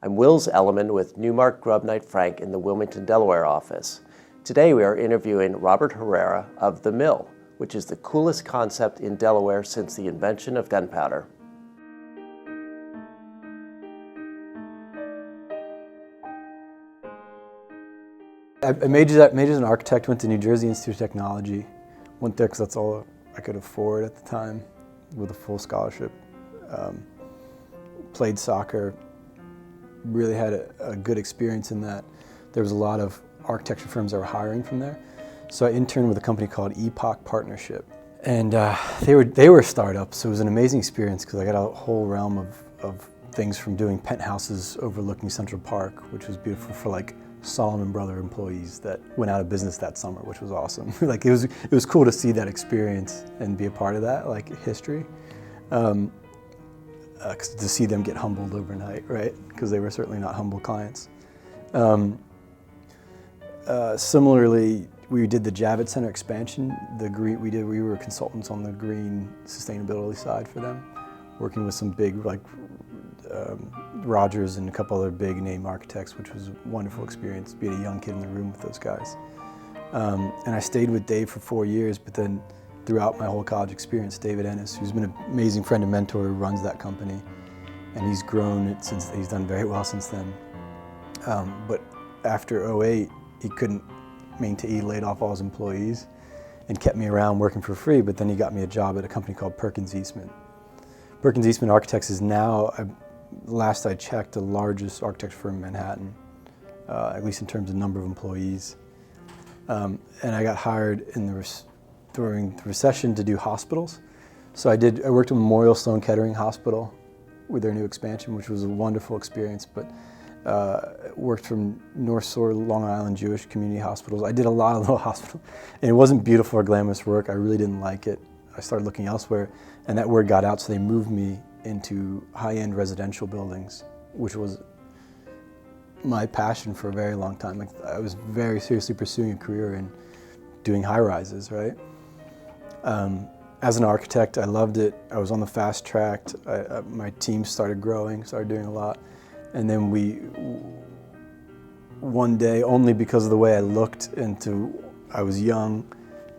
I'm Wills Elliman with Newmark Grubb Knight Frank in the Wilmington, Delaware office. Today we are interviewing Robert Herrera of The Mill, which is the coolest concept in Delaware since the invention of gunpowder. I majored as an architect, went to New Jersey Institute of Technology. Went there because that's all I could afford at the time with a full scholarship. Played soccer, really had a good experience in that. There was a lot of architecture firms that were hiring from there. So I interned with a company called Epoch Partnership. And they were a startup, so it was an amazing experience because I got a whole realm of things, from doing penthouses overlooking Central Park, which was beautiful for like Solomon Brother employees that went out of business that summer, which was awesome. Like it was cool to see that experience and be a part of that, like history. To see them get humbled overnight, right? Because they were certainly not humble clients. Similarly, we did the Javits Center expansion. We were consultants on the green sustainability side for them, working with some big, like Rogers and a couple other big name architects, which was a wonderful experience, being a young kid in the room with those guys. And I stayed with Dave for 4 years, but then throughout my whole college experience, David Ennis, who's been an amazing friend and mentor, who runs that company, and he's grown it since. He's done very well since then. But after '08, he couldn't maintain. He laid off all his employees and kept me around working for free. But then he got me a job at a company called Perkins Eastman. Perkins Eastman Architects is now, last I checked, the largest architecture firm in Manhattan, at least in terms of number of employees. And I got hired during the recession to do hospitals. So I worked at Memorial Sloan Kettering Hospital with their new expansion, which was a wonderful experience, but worked from North Shore, Long Island Jewish community hospitals. I did a lot of little hospitals, and it wasn't beautiful or glamorous work. I really didn't like it. I started looking elsewhere, and that word got out, so they moved me into high-end residential buildings, which was my passion for a very long time. Like, I was very seriously pursuing a career in doing high-rises, right? As an architect, I loved it. I was on the fast track. My team started growing, started doing a lot. And then one day, only because of the way I looked I was young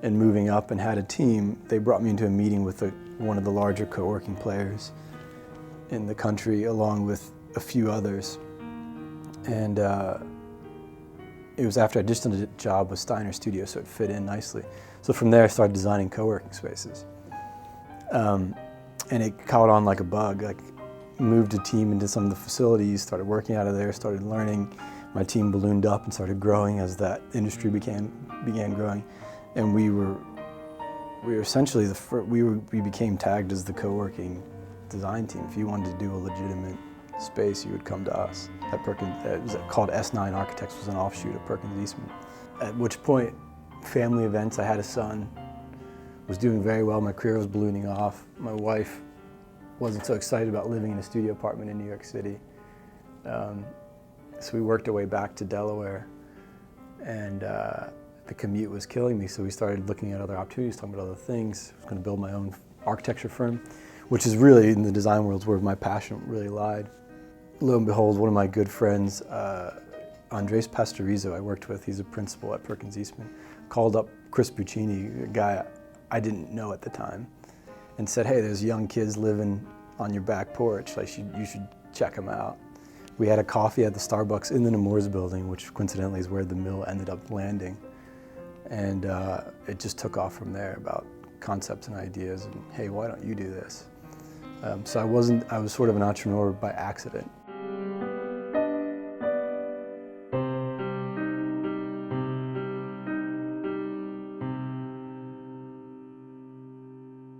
and moving up and had a team, they brought me into a meeting with one of the larger co-working players in the country, along with a few others. And it was after I just did a job with Steiner Studio, so it fit in nicely. So from there, I started designing co-working spaces. And it caught on like a bug. Like, moved a team into some of the facilities, started working out of there, started learning. My team ballooned up and started growing as that industry began growing. And we were essentially we became tagged as the co-working design team. If you wanted to do a legitimate space, you would come to us. At Perkins, it was called S9 Architects, was an offshoot of Perkins Eastman. At which point, family events, I had a son, was doing very well, my career was ballooning off. My wife wasn't so excited about living in a studio apartment in New York City. So we worked our way back to Delaware, and the commute was killing me, so we started looking at other opportunities, talking about other things. I was going to build my own architecture firm, which is really, in the design world, where my passion really lied. Lo and behold, one of my good friends, Andres Pastorizo, I worked with, he's a principal at Perkins Eastman, called up Chris Buccini, a guy I didn't know at the time, and said, hey, there's young kids living on your back porch, like you should check them out. We had a coffee at the Starbucks in the Nemours building, which coincidentally is where the mill ended up landing. And it just took off from there, about concepts and ideas, and hey, why don't you do this? So I was sort of an entrepreneur by accident.